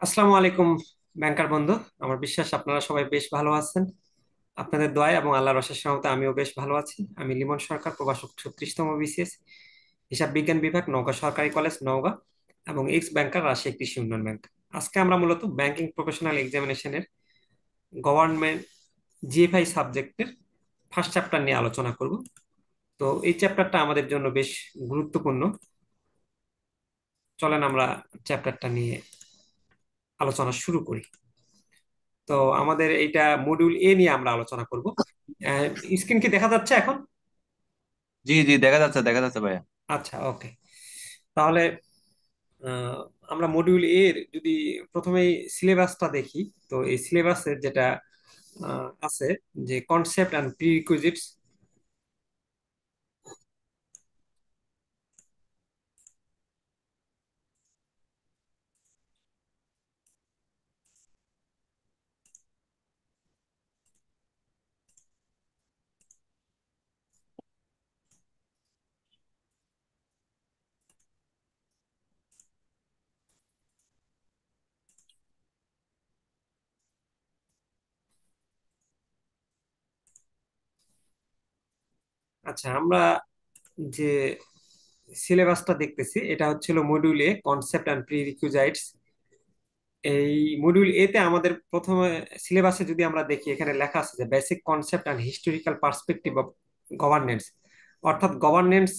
আসসালামু আলাইকুম ব্যাংকার বন্ধু। আমার বিশ্বাস আপনারা সবাই বেশ ভালো আছেন। আপনাদের দোয়ায় এবং আল্লাহর অশেষ রহমতে আমিও বেশ ভালো আছি। আমি লিমন সরকার, প্রভাষক 36তম বিসিএস, হিসাব বিজ্ঞান বিভাগ, নওগাঁ সরকারি কলেজ নওগাঁ, এবং এক্স ব্যাংকার, রাজশাহী কৃষি উন্নয়ন ব্যাংক। আজকে আমরা মূলত ব্যাংকিং প্রফেশনাল এক্সামিনেশনের গভর্নমেন্ট জিএফআই সাবজেক্টের ফার্স্ট চ্যাপ্টার নিয়ে আলোচনা করব। তো এই চ্যাপ্টারটা আমাদের জন্য বেশ গুরুত্বপূর্ণ। চলেন আমরা চ্যাপ্টারটা নিয়ে আলোচনা শুরু করি। তো আমাদের এইটা মডিউল এ নিয়ে আমরা আলোচনা করব। স্ক্রিন কি দেখা যাচ্ছে এখন? জি জি, দেখা যাচ্ছে ভাইয়া। আচ্ছা, ওকে। তাহলে আহ, আমরা মডিউল এর যদি প্রথমেই সিলেবাসটা দেখি, তো এই সিলেবাসের যেটা আছে, যে কনসেপ্ট অ্যান্ড প্রিরিকুইজিটস। আচ্ছা, আমরা যে সিলেবাসটা দেখতেছি এটা হচ্ছিল মডিউল এ, কনসেপ্ট অ্যান্ড প্রিরিকুইজিটস। এই মডিউল এ তে আমাদের প্রথমে সিলেবাসে যদি আমরা দেখি, এখানে লেখা আছে যে basic concept and historical perspective of governance. অর্থাৎ গভর্নেন্স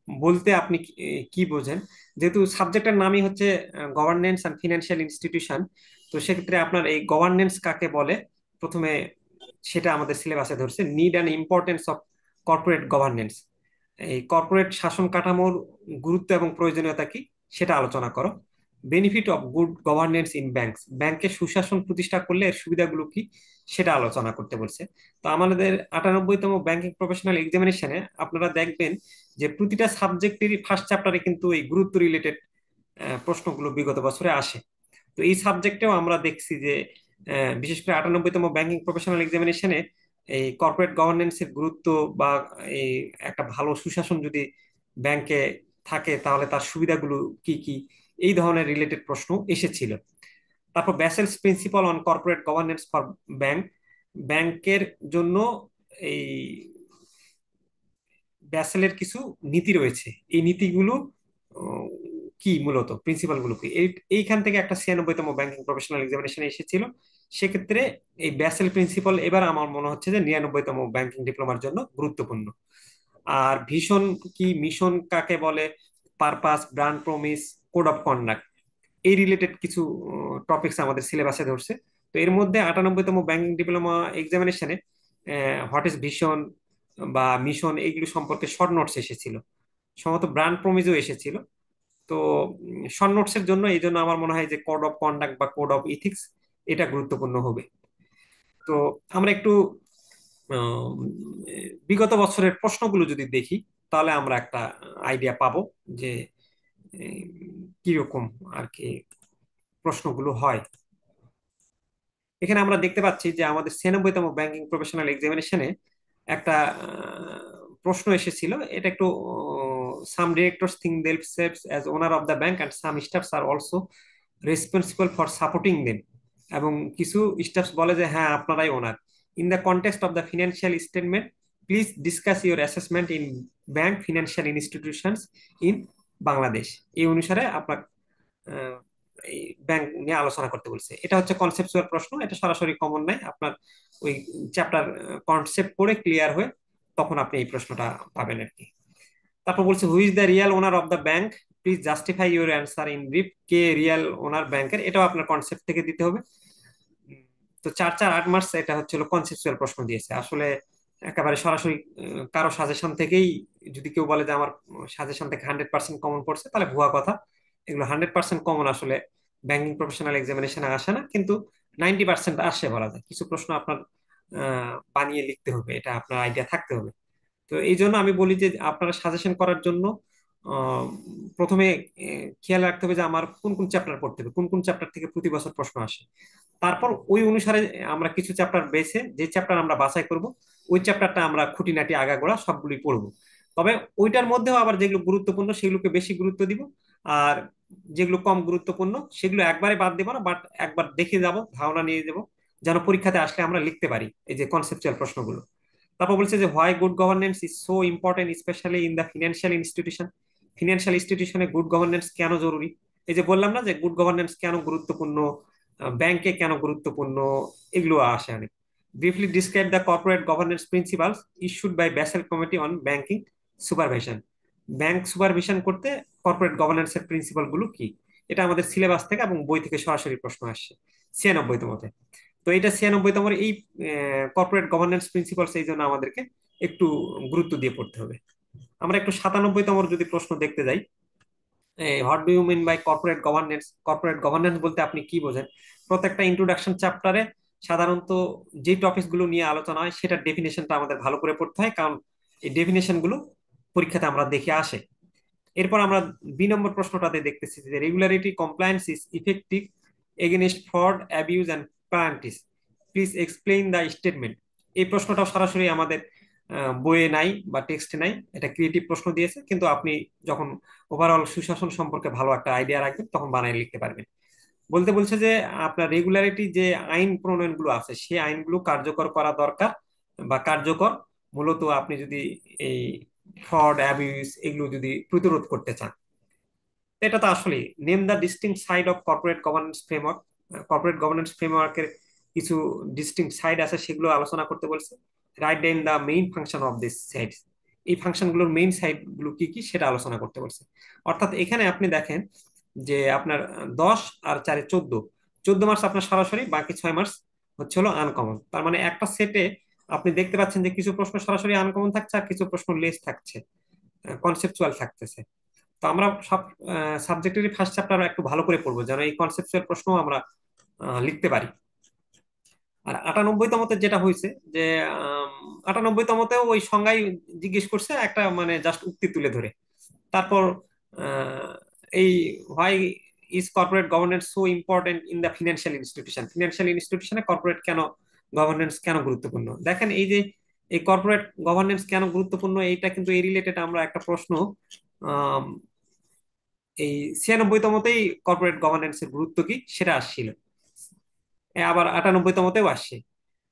বলতে আপনি কি বোঝেন? যেহেতু সাবজেক্টের নামই হচ্ছে গভর্নেন্স অ্যান্ড ফিনান্সিয়াল ইনস্টিটিউশন, তো সেক্ষেত্রে আপনার এই গভর্নেন্স কাকে বলে প্রথমে সেটা আমাদের সিলেবাসে ধরছে। Need and importance of corporate governance, এই কর্পোরেট শাসন কাঠামোর গুরুত্ব এবং প্রয়োজনীয়তা কি সেটা আলোচনা করো। Benefit of good governance in banks, ব্যাংকে সুশাসন প্রতিষ্ঠা করলে এর সুবিধাগুলো কি সেটা আলোচনা করতে বলছে। তো আমাদের 98তম ব্যাংকিং প্রফেশনাল এক্সামিনেশনে আপনারা দেখবেন যে প্রতিটা সাবজেক্টেরই ফার্স্ট চ্যাপ্টারে কিন্তু এই গুরুত্ব রিলেটেড প্রশ্নগুলো বিগত বছরে আসে। তো এই সাবজেক্টেও আমরা দেখছি যে বিশেষ করে 98তম ব্যাংকিং প্রফেশনাল এক্সামিনেশনে এই কর্পোরেট গভর্নেন্সের গুরুত্ব, বা এই একটা ভালো সুশাসন যদি ব্যাংকে থাকে তাহলে তার সুবিধাগুলো কি কি, এই ধরনের রিলেটেড প্রশ্ন এসেছিল। তারপর Basel's principle on corporate governance for bank, ব্যাংকের জন্য এই ব্যাসেলের কিছু নীতি রয়েছে। এই নীতিগুলো উম, কি, মূলত প্রিন্সিপাল গুলো কি, এইখান থেকে একটা 96তম ব্যাংকিং প্রফেশনাল এক্সামিনেশন এসেছিল। সেক্ষেত্রে এই ব্যাসেল প্রিন্সিপাল এবার আমার মনে হচ্ছে যে 99তম ব্যাংকিং ডিপ্লোমার জন্য গুরুত্বপূর্ণ। আর ভিশন কি, মিশন কাকে বলে, purpose, brand promise, code of conduct, এই রিলেটেড কিছু টপিকস আমাদের সিলেবাসে ধরছে। তো এর মধ্যে 98তম ব্যাংকিং ডিপ্লোমা এক্সামিনেশনে হোয়াট ইজ ভিশন বা মিশন এইগুলো সম্পর্কে শর্ট নোটস এসেছিল, সম্ভবত ব্র্যান্ড প্রমিজও এসেছিল। তো শর্ট নোটস এর জন্য এই জন্য আমার মনে হয় যে কোড অফ কন্ডাক্ট বা কোড অফ ইথিক্স এটা গুরুত্বপূর্ণ হবে। তো আমরা একটু আহ, বিগত বছরের প্রশ্নগুলো যদি দেখি, তাহলে আমরা একটা আইডিয়া পাবো যে কিরকম আর কি প্রশ্নগুলো হয়। এখানে আমরা দেখতে পাচ্ছি যে আমাদের 96তম ব্যাংকিং প্রফেশনাল এক্সামিনেশনে একটা প্রশ্ন এসেছিল। এটা একটু, some directors think themselves as owner of the bank and some staffs are also responsible for supporting them, এবং কিছু স্টাফস বলে যে হ্যাঁ আপনারাই owner. In the context of the financial statement please discuss your assessment in bank financial institutions in Bangladesh. এই অনুসারে আপনার আহ, এই ব্যাংক নিয়ে আলোচনা করতে বলছে। এটা হচ্ছে কনসেপচুয়াল প্রশ্ন, এটা সরাসরি কমন নাই। আপনার ওই চ্যাপ্টার কনসেপ্ট পড়ে ক্লিয়ার হয়ে তখন আপনি এই প্রশ্নটা পাবেন আর কি। তারপর বলছে who is the real owner of the bank, please justify your answer in brief. কে রিয়েল ওনার ব্যাংকের, এটাও আপনার কনসেপ্ট থেকে দিতে হবে। উম, তো 4 4 8 মার্কস এটা হচ্ছিল কনসেপচুয়াল প্রশ্ন দিয়েছে আসলে। একেবারে সরাসরি কারো সাজেশন থেকেই যদি কেউ বলে যে আমার সাজেশন থেকে 100% কমন পড়ছে, তাহলে ভুয়া কথা। এগুলো 100% কমন আসলে ব্যাংকিং প্রফেশনাল এক্সামিনেশনে আসে না, কিন্তু 90% আসে বলা যায়। কিছু প্রশ্ন আপনার বানিয়ে লিখতে হবে, এটা আপনার আইডিয়া থাকতে হবে। তো এই জন্য আমি বলি যে আপনারা সাজেশন করার জন্য আহ, প্রথমে খেয়াল রাখতে হবে যে আমার কোন কোন চ্যাপ্টার পড়তে হবে, কোন কোন চ্যাপ্টার থেকে প্রতি বছর প্রশ্ন আসে। তারপর ওই অনুসারে আমরা কিছু চ্যাপ্টার বেছে, যে চ্যাপ্টার আমরা বাছাই করব ওই চ্যাপ্টারটা আমরা খুঁটিনাটি আগাগোড়া সবগুলোই পড়বো। তবে ওইটার মধ্যেও আবার যেগুলো গুরুত্বপূর্ণ সেগুলোকে বেশি গুরুত্ব দিব। আর যেগুলো কম গুরুত্বপূর্ণ সেগুলো একবারে বাদ দেবো না, বাট একবার দেখে যাব, ধারণা নিয়ে যাব, যেন পরীক্ষাতে আসলে আমরা লিখতে পারি এই যে কনসেপচুয়াল প্রশ্নগুলো। তারপর বলছে যে why good governance is so important specially in the financial institution. Financial ইনস্টিটিউশনে গুড গভর্নেন্স কেন জরুরি? এই যে বললাম না যে গুড গভর্নেন্স কেন গুরুত্বপূর্ণ, ব্যাংকে কেন গুরুত্বপূর্ণ, এগুলো আসে অনেক। Briefly describe the corporate governance principles issued by Basel committee on banking supervision. Bank supervision করতে কর্পোরেট গভর্নেন্স এর প্রিন্সিপাল গুলো কি? এটা আমাদের সিলেবাস থেকে এবং বই থেকে সরাসরি প্রশ্ন আসছে 96তমতে। তো এটা 96তম এই কর্পোরেট গভর্নেন্স প্রিন্সিপালস, এই জন্য আমাদেরকে একটু গুরুত্ব দিয়ে পড়তে হবে। আমরা একটু 97তম যদি প্রশ্ন দেখতে যাই, what do you mean by corporate governance? Corporate governance বলতে আপনি কি বোঝেন? প্রত্যেকটা ইন্ট্রোডাকশন চ্যাপ্টারে সাধারণত যে টপিক গুলো নিয়ে আলোচনা হয় সেটার ডেফিনেশনটা আমাদের ভালো করে পড়তে হয়, কারণ এই ডেফিনেশন গুলো পরীক্ষাতে আমরা দেখে আসে। এরপর আমরা 2 নম্বর প্রশ্নটাতে দেখতেছি যে regularity compliance is effective against fraud abuse and প্যারান্টিস, প্লিজ এক্সপ্লেইন দ্য স্টেটমেন্ট। এই প্রশ্নটাও সরাসরি আমাদের বইয়ে নাই বা টেক্সটে নাই, এটা ক্রিয়েটিভ প্রশ্ন দিয়েছে, কিন্তু আপনি যখন ওভারঅল সুশাসন সম্পর্কে ভালো একটা আইডিয়া রাখবেন তখন বানায় লিখতে পারবেন। বলতে বলছে যে আপনার রেগুলারিটি যে আইন প্রণয়ন গুলো আছে সেই আইনগুলো কার্যকর করা দরকার বা কার্যকর, মূলত আপনি যদি এই ফ্রড অ্যাবিউজ এগুলো যদি প্রতিরোধ করতে চান। এটা তো আসলে name the distinct side of corporate governance framework. Corporate governance ফ্রেমওয়ার্কের কিছু ডিস্টিংক্ট সাইড আছে, সেগুলো আলোচনা করতে বলছে। Write down the main function of this side, এই ফাংশনগুলোর মেইন সাইড গুলো কি কি সেটা আলোচনা করতে বলছে। অর্থাৎ এখানে আপনি দেখেন যে আপনার 10 আর 4 14, 14 মার্কস আপনার সরাসরি, বাকি 6 মার্কস হচ্ছে হলো আনকমন। তার মানে একটা সেটে আপনি দেখতে পাচ্ছেন যে কিছু প্রশ্ন সরাসরি আনকমন থাকছে আর কিছু প্রশ্ন লেস থাকছে, কনসেপচুয়াল থাকতেছে। তো আমরা সব সাবজেক্টেরই ফার্স্ট চ্যাপ্টার একটু ভালো করে পড়বো যেন এই কনসেপচুয়াল প্রশ্ন আমরা লিখতে পারি। আর 98তমতে যেটা হয়েছে যে 98তমতেও ওই সংজ্ঞাই জিজ্ঞেস করছে, একটা মানে জাস্ট উক্তি তুলে ধরে। তারপর আহ, এই why is corporate governance so important in the financial institution, financial ইনস্টিটিউশনে কর্পোরেট কেন গভর্নেন্স কেন গুরুত্বপূর্ণ? দেখেন এই যে এই কর্পোরেট গভর্নেন্স কেন গুরুত্বপূর্ণ, এইটা কিন্তু এই রিলেটেড আমরা একটা প্রশ্ন আম, এই 96তমতেই কর্পোরেট গভর্নেন্স এর গুরুত্ব কি সেটা আসছিল। আবার 98তমতেও আসছে।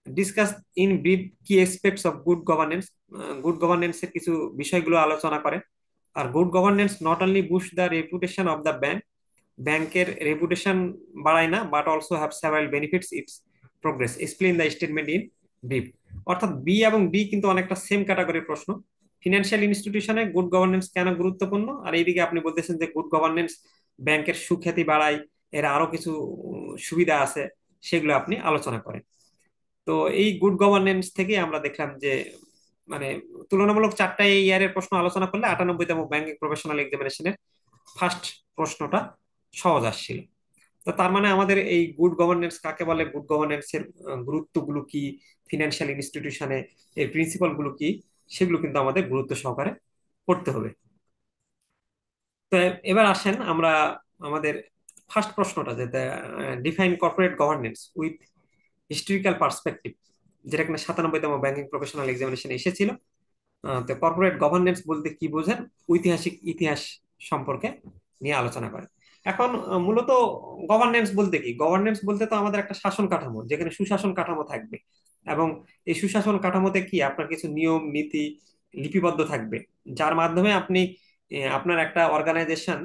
Discuss in brief key aspects of good governance. Good governance এর কিছু বিষয়গুলো আলোচনা করে। আর good governance not only boost the reputation of the bank, ব্যাংকের রেপুটেশন বাড়ায় না, but also have several benefits its progress, explain the statement in brief. অর্থাৎ বি এবং ডি কিন্তু অনেকটা সেম ক্যাটাগরির প্রশ্ন। ফিনান্সিয়াল ইনস্টিটিউশনে গুড গভর্নেন্স কেন গুরুত্বপূর্ণ, আর এইদিকে আপনি বলতেছেন যে গুড গভর্নেন্স ব্যাংকের সুখ্যাতি বাড়ায়, এর আরো কিছু সুবিধা আছে, সেগুলো আপনি আলোচনা করেন। তো এই গুড গভর্নেন্স থেকে আমরা দেখলাম যে মানে তুলনামূলক 4টা এই ইয়ারের প্রশ্ন আলোচনা করলে 98তম ব্যাংকিং প্রফেশনাল এক্সামিনেশনের ফার্স্ট প্রশ্নটা সহজ আসছিল। তো তার মানে আমাদের এই গুড গভর্নেন্স কাকে বলে, গুড গভর্নেন্স এর গুরুত্বগুলো কি, ফিনান্সিয়াল ইনস্টিটিউশনে এর প্রিন্সিপাল গুলো কি, সেগুলো কিন্তু আমাদের গুরুত্ব সহকারে পড়তে হবে। তো এবার আসেন আমরা আমাদের ফার্স্ট প্রশ্নটা, যেটা define corporate governance with historical perspective, যেটা কিনা 97তম ব্যাংকিং প্রফেশনাল এক্সামিনেশনে এসেছিল। তো কর্পোরেট গভর্নেন্স বলতে কি বোঝেন, ঐতিহাসিক ইতিহাস সম্পর্কে নিয়ে আলোচনা করে। এখন মূলত গভর্নেন্স বলতে কি? গভর্নেন্স বলতে তো আমাদের একটা শাসন কাঠামো, যেখানে সুশাসন কাঠামো থাকবে, এবং এই সুশাসন কাঠামোতে কি আপনার কিছু নিয়ম নীতি লিপিবদ্ধ থাকবে, যার মাধ্যমে আপনি আপনার একটা অর্গানাইজেশন,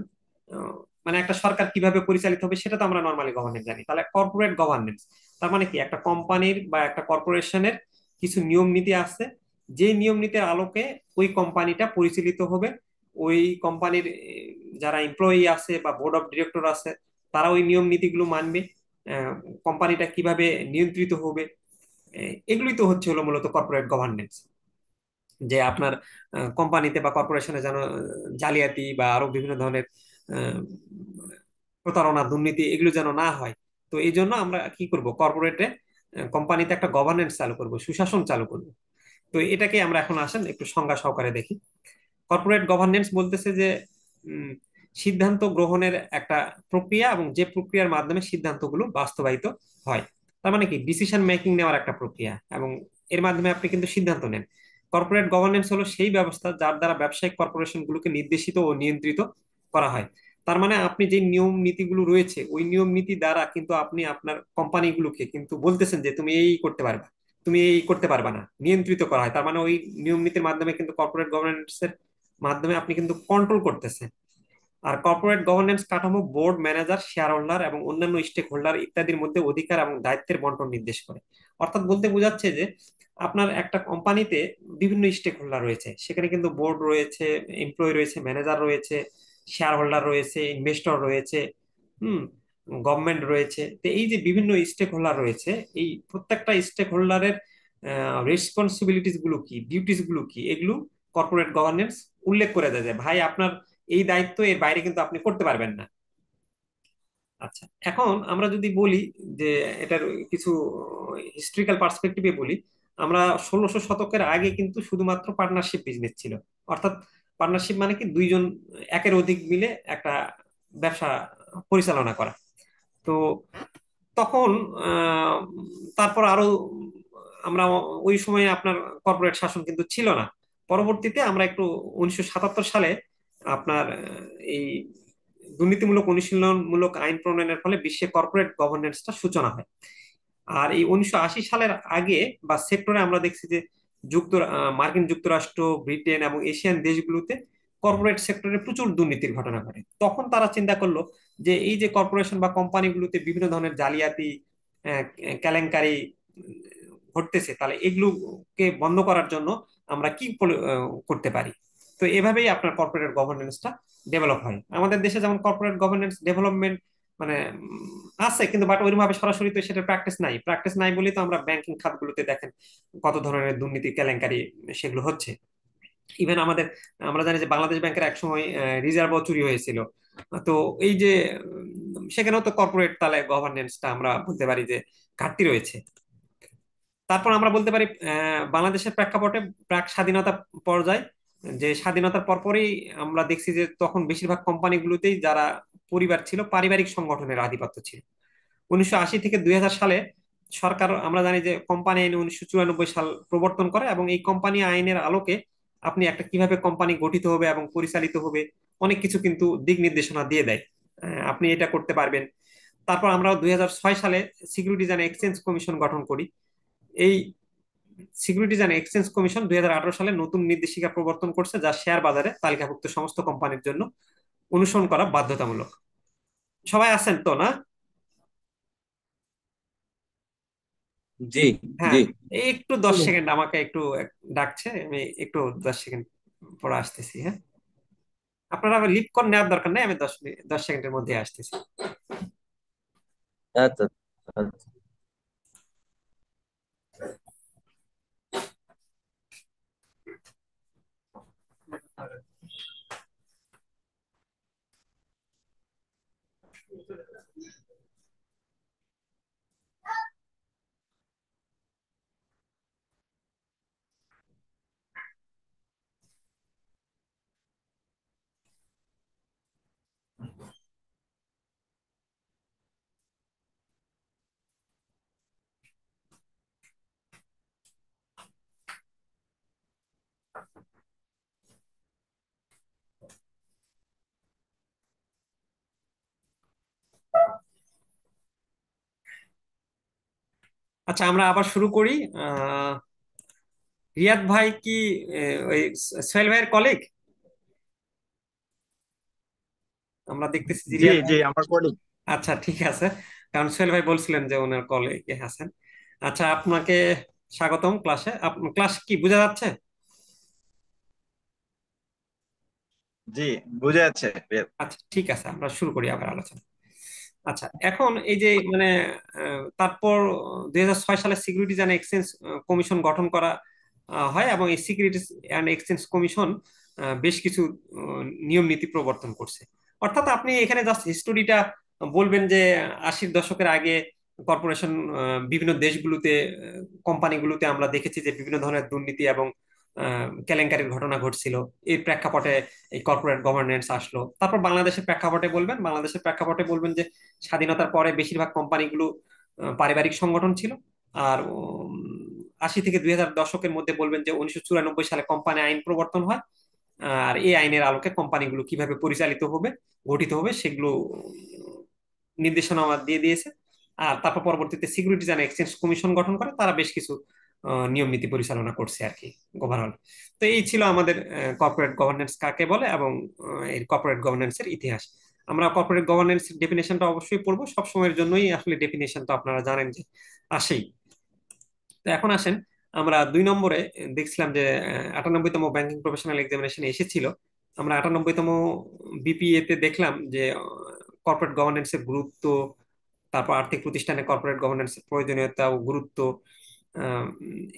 মানে একটা সরকার কিভাবে পরিচালিত হবে সেটা তো আমরা নর্মালি গভর্নেন্স জানি। তাহলে কর্পোরেট গভর্নেন্স তার মানে কি? একটা কোম্পানির বা একটা কর্পোরেশনের কিছু নিয়ম নীতি আছে, যে নিয়ম নীতির আলোকে ওই কোম্পানিটা পরিচালিত হবে। ওই কোম্পানির যারা এমপ্লয়ি আছে বা বোর্ড অফ ডিরেক্টর আছে, তারা ওই নিয়ম নীতিগুলো মানবে। কোম্পানিটা কিভাবে নিয়ন্ত্রিত হবে, এগুলোই তো হচ্ছে হলো মূলত কর্পোরেট গভর্নেন্স। যে আপনার কোম্পানিতে বা কর্পোরেশনে যেন জালিয়াতি বা আরো বিভিন্ন ধরনের আহ, প্রতারণা দুর্নীতি এগুলো যেন না হয়। তো এই জন্য আমরা কি করব, কর্পোরেটে কোম্পানিতে একটা গভর্নেন্স চালু করব, সুশাসন চালু করব। তো এটাকে আমরা এখন আসেন একটু সংজ্ঞা সহকারে দেখি। কর্পোরেট গভর্নেন্স বলতেছে যে উম, সিদ্ধান্ত গ্রহণের একটা প্রক্রিয়া, এবং যে প্রক্রিয়ার মাধ্যমে সিদ্ধান্তগুলো বাস্তবায়িত হয়। তার মানে কি? ডিসিশন মেকিং নেওয়ার একটা প্রক্রিয়া, এবং এর মাধ্যমে আপনি কিন্তু সিদ্ধান্ত নেন। কর্পোরেট গভর্নেন্স হলো সেই ব্যবস্থা যার দ্বারা ব্যবসায়িক কর্পোরেশন গুলোকে নির্দেশিত ও নিয়ন্ত্রিত করা হয়। তার মানে আপনি যে নিয়ম নীতিগুলো রয়েছে ওই নিয়ম নীতি দ্বারা কিন্তু আপনি আপনার কোম্পানিগুলোকে কিন্তু বলতেছেন যে তুমি এই করতে পারবা, তুমি এই করতে পারবা না, নিয়ন্ত্রিত করা হয়। তার মানে ওই নিয়ম নীতির মাধ্যমে কিন্তু কর্পোরেট গভর্নেন্স এর মাধ্যমে আপনি কিন্তু কন্ট্রোল করতেছেন। আর কর্পোরেট গভর্নেন্স কাঠামো বোর্ড, ম্যানেজার, শেয়ার হোল্ডার এবং অন্যান্য স্টেক হোল্ডার ইত্যাদির মধ্যে অধিকার এবং দায়িত্বের বন্টন নির্দেশ করে। অর্থাৎ বলতে বোঝাচ্ছে যে আপনার একটা কোম্পানিতে বিভিন্ন স্টেক হোল্ডার রয়েছে, সেখানে কিন্তু বোর্ড রয়েছে, এমপ্লয়ি রয়েছে, ম্যানেজার রয়েছে, শেয়ার হোল্ডার রয়েছে, ইনভেস্টর রয়েছে, হুম, গভর্নমেন্ট রয়েছে। তো এই যে বিভিন্ন স্টেক হোল্ডার রয়েছে, এই প্রত্যেকটা স্টেক হোল্ডারের রেসপন্সিবিলিটিস গুলো কি, ডিউটিস গুলো কি, এগুলো কর্পোরেট গভর্নেন্স উল্লেখ করে দেয় যে ভাই আপনার এই দায়িত্ব, এর বাইরে কিন্তু আপনি করতে পারবেন না। আচ্ছা, এখন আমরা যদি বলি যে এটার কিছু হিস্ট্রিক্যাল পার্সপেক্টিভে বলি, আমরা 1600 শতকের আগে কিন্তু শুধুমাত্র পার্টনারশিপ বিজনেস ছিল। অর্থাৎ পার্টনারশিপ মানে কি, দুইজন একের অধিক মিলে একটা ব্যবসা পরিচালনা করা। তো তখন আহ, তারপর আরো আমরা ওই সময়ে আপনার কর্পোরেট শাসন কিন্তু ছিল না। পরবর্তীতে আমরা একটু 1977 সালে আপনার এই দুর্নীতিমূলক অনুশীলনমূলক আইন প্রণয়নের ফলে বিশ্বে কর্পোরেট গভর্নেন্সটা সূচনা হয়। আর এই 1980 সালের আগে বা সেক্টরে আমরা দেখছি যে মার্কিন যুক্তরাষ্ট্র, ব্রিটেন এবং এশিয়ান দেশগুলোতে কর্পোরেট সেক্টরে প্রচুর দুর্নীতির ঘটনা ঘটে। তখন তারা চিন্তা করলো যে এই যে কর্পোরেশন বা কোম্পানিগুলোতে বিভিন্ন ধরনের জালিয়াতি, আহ, কেলেঙ্কারি ঘটতেছে, তাহলে এগুলোকে বন্ধ করার জন্য আমরা কি করতে পারি। তো এভাবেই আপনার কর্পোরেট গভর্নেন্সটা ডেভেলপ হয়। আমাদের দেশে যেমন কর্পোরেট গভর্নেন্স ডেভেলপমেন্ট মানে আছে, কিন্তু বাট ওইভাবে সরাসরি তো সেটা প্র্যাকটিস নাই। প্র্যাকটিস নাই বলেই তো আমরা ব্যাংকিং খাতগুলোতে দেখেন কত ধরনের দুর্নীতি কেলেঙ্কারি সেগুলো হচ্ছে। ইভেন আমরা জানি যে বাংলাদেশ ব্যাংকের এক সময় রিজার্ভও চুরি হয়েছিল। তো এই যে সেখানেও তো কর্পোরেট তাহলে গভর্নেন্সটা আমরা বলতে পারি যে ঘাটতি রয়েছে। তারপর আমরা বলতে পারি বাংলাদেশের প্রেক্ষাপটে প্রাক স্বাধীনতা পর্যায়ে, যে স্বাধীনতার পরপরই আমরা দেখছি যে তখন বেশিরভাগ কোম্পানিগুলোতেই যারা পরিবার ছিল, পারিবারিক সংগঠনের আধিপত্য ছিল। 1980 থেকে 2000 সালে সরকার, আমরা জানি যে কোম্পানি আইন 1994 সাল প্রবর্তন করে, এবং এই কোম্পানি আইনের আলোকে আপনি একটা কিভাবে কোম্পানি গঠিত হবে এবং পরিচালিত হবে অনেক কিছু কিন্তু দিক নির্দেশনা দিয়ে দেয়। আপনি এটা করতে পারবেন। তারপর আমরা 2006 সালে সিকিউরিটিজ অ্যান্ড এক্সচেঞ্জ কমিশন গঠন করি। এই সিকিউরিটিজ অ্যান্ড এক্সচেঞ্জ কমিশন 2018 সালে নতুন নির্দেশিকা প্রবর্তন করছে, যা শেয়ার বাজারে তালিকাভুক্ত সমস্ত কোম্পানির জন্য অনুসরণ করা বাধ্যতামূলক। সবাই আছেন তো না? জি হ্যাঁ, জি। এই একটু 10 সেকেন্ড আমাকে একটু ডাকছে, আমি একটু 10 সেকেন্ড পরে আসতেছি। হ্যাঁ, আপনারা আবার লিভ করে নেওয়ার দরকার নেই, আমি 10 সেকেন্ডের মধ্যে আসতেছি। আচ্ছা আচ্ছা। আচ্ছা, আমরা আবার শুরু করি। রিয়াদ ভাই কি ওই সোহেল ভাইয়ের কলিগ? আমরা দেখতেছি যে জি রিয়াদ জি ভাই। আমার কলিগ। আচ্ছা, ঠিক আছে, কারণ সোহেল ভাই বলছিলেন যে ওনার কলিগে আছেন। আচ্ছা, আপনাকে স্বাগতম ক্লাসে। ক্লাস কি বোঝা যাচ্ছে? জি, বুঝে যাচ্ছে। আচ্ছা, ঠিক আছে, আমরা শুরু করি আবার আলোচনা। আচ্ছা, এখন এই যে মানে তারপর 2006 সালে সিকিউরিটিজ অ্যান্ড এক্সচেঞ্জ কমিশন গঠন করা হয়, এবং এই সিকিউরিটিজ অ্যান্ড এক্সচেঞ্জ কমিশন বেশ কিছু নিয়ম নীতি প্রবর্তন করছে। অর্থাৎ আপনি এখানে জাস্ট হিস্টোরিটা বলবেন যে 80-র দশকের আগে কর্পোরেশন বিভিন্ন দেশগুলোতে, কোম্পানিগুলোতে আমরা দেখেছি যে বিভিন্ন ধরনের দুর্নীতি এবং কেলেঙ্কারির ঘটনা ঘটছিল। এই প্রেক্ষাপটে এই কর্পোরেট গভর্নেন্স আসলো। তারপর বাংলাদেশের প্রেক্ষাপটে বলবেন, বাংলাদেশের প্রেক্ষাপটে বলবেন যে স্বাধীনতার পরে বেশিরভাগ কোম্পানিগুলো পারিবারিক সংগঠন ছিল। আর 80 থেকে 2000 দশকের মধ্যে বলবেন যে 1994 সালে কোম্পানি আইন প্রবর্তন হয়, আর এই আইনের আলোকে কোম্পানিগুলো কিভাবে পরিচালিত হবে, গঠিত হবে, সেগুলো নির্দেশনা দিয়ে দিয়েছে। আর তারপর পরবর্তীতে সিকিউরিটিজ অ্যান্ড এক্সচেঞ্জ কমিশন গঠন করে, তারা বেশ কিছু নিয়ম নীতি পরিচালনা করছে আর কি ওভারঅল। তো এই ছিল আমাদের কর্পোরেট গভর্নেন্স কাকে বলে এবং এই কর্পোরেট গভর্নেন্স এর ইতিহাস। আমরা কর্পোরেট গভর্নেন্স ডেফিনেশনটা অবশ্যই পড়বো, সবসময়ের জন্যই আসলে ডেফিনেশনটা আপনারা জানেন যে আসেই। তো এখন আসেন, আমরা 2 নম্বরে দেখছিলাম যে 98তম ব্যাংকিং প্রফেশনাল এক্সামিনেশন এসেছিল। আমরা 98তম বিপিএ তে দেখলাম যে কর্পোরেট গভর্নেন্স এর গুরুত্ব, তারপর আর্থিক প্রতিষ্ঠানে কর্পোরেট গভর্নেন্স এর প্রয়োজনীয়তা ও গুরুত্ব। আহ,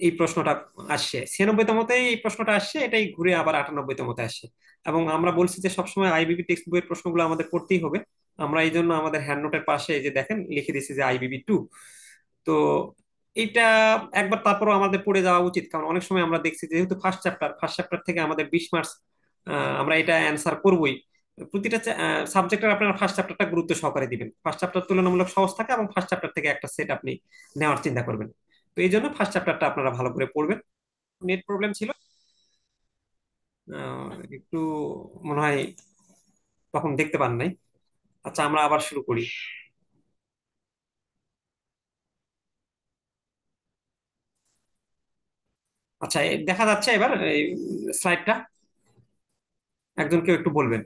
এই প্রশ্নটা আসছে 96তমতে, এই প্রশ্নটা আসছে, এটাই ঘুরে আবার 98তমতে আসছে। এবং আমরা বলছি যে সবসময় আইবিবি টেক্সট বইয়ের প্রশ্নগুলো আমাদের পড়তেই হবে। আমরা এই জন্য আমাদের হ্যান্ড নোটের পাশে এই যে দেখেন লিখে দিয়েছি যে আইবিবি 2। তো এটা একবার তারপরও আমাদের পড়ে যাওয়া উচিত, কারণ অনেক সময় আমরা দেখছি যে যেহেতু ফার্স্ট চ্যাপ্টার থেকে আমাদের 20 মার্কস, আমরা এটা অ্যান্সার করবোই। প্রতিটা সাবজেক্টের আপনার ফার্স্ট চ্যাপ্টারটা গুরুত্ব সহকারে দিবেন। ফার্স্ট চ্যাপ্টার তুলনামূলক সহজ থাকে এবং ফার্স্ট চ্যাপ্টার থেকে একটা সেট আপনি নেওয়ার চিন্তা করবেন। তো এই জন্য ফার্স্ট চ্যাপ্টারটা আপনারা ভালো করে পড়বেন। নেট প্রবলেম ছিল একটু, মনে হয় তখন দেখতে পান নাই। আচ্ছা, আমরা আবার শুরু করি। আচ্ছা, দেখা যাচ্ছে এবার এই স্লাইডটা? একজন কেউ একটু বলবেন।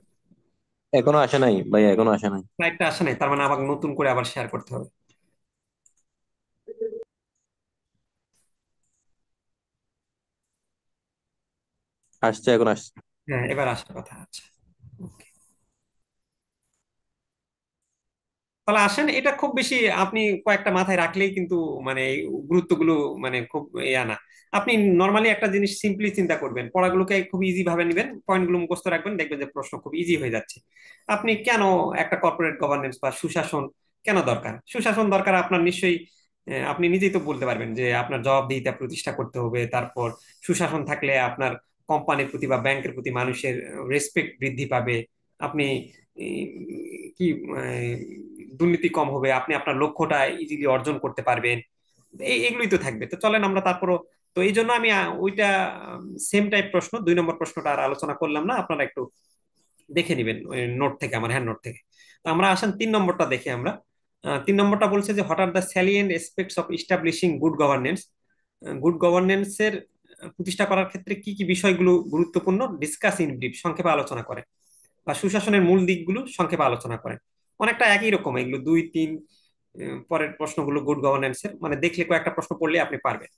এখনো আসে নাই ভাই, এখনো আসে নাই। স্লাইডটা আসে নাই, তার মানে আবার নতুন করে আবার শেয়ার করতে হবে। আসছে, এখন আসছে। হ্যাঁ, এবার আসার কথা। আচ্ছা, okay। তাহলে আসেন, এটা খুব বেশি আপনি কয়েকটা মাথায় রাখলেই কিন্তু মানে এই গুরুত্বগুলো মানে খুব ইয়া না। আপনি নর্মালি একটা জিনিস সিম্পলি চিন্তা করবেন, পড়াগুলোকে খুব ইজি ভাবে নেবেন, পয়েন্টগুলো মুখস্থ রাখবেন, দেখবেন যে প্রশ্ন খুব ইজি হয়ে যাচ্ছে। আপনি কেন একটা কর্পোরেট গভর্নেন্স বা সুশাসন কেন দরকার? সুশাসন দরকার আপনার নিশ্চয়ই, আপনি নিজেই তো বলতে পারবেন যে আপনার জবাবদিহিতা প্রতিষ্ঠা করতে হবে। তারপর সুশাসন থাকলে আপনার কোম্পানির প্রতি বা ব্যাংকের প্রতি মানুষের রেসপেক্ট বৃদ্ধি পাবে। আপনি কি দুর্নীতি কম হবে, আপনি আপনার লক্ষ্যটা ইজিলি অর্জন করতে পারবেন। এগুলোই তো থাকবে। তো চলেন আমরা তারপরও, তো এই জন্য আমি ওইটা সেম টাইপ প্রশ্ন 2 নম্বর প্রশ্নটা আর আলোচনা করলাম না, আপনারা একটু দেখে নিবেন ওই নোট থেকে, আমার হ্যান্ড নোট থেকে। তো আমরা আসেন 3 নম্বরটা দেখি আমরা। 3 নম্বরটা বলছে যে what are the salient aspects of establishing good governance. Good গভর্নেন্সের প্রতিষ্ঠা করার ক্ষেত্রে কি কি বিষয়গুলো গুরুত্বপূর্ণ, ডিসকাস ইন ব্রিফ, সংক্ষেপে আলোচনা করে। বা সুশাসনের মূল দিকগুলো সংক্ষেপে আলোচনা করেন। অনেকটা একই রকম এগুলো, 2 3 পরের প্রশ্নগুলো গুড গভর্নেন্সের, মানে দেখলে কয়েকটা প্রশ্ন পড়লে আপনি পারবেন।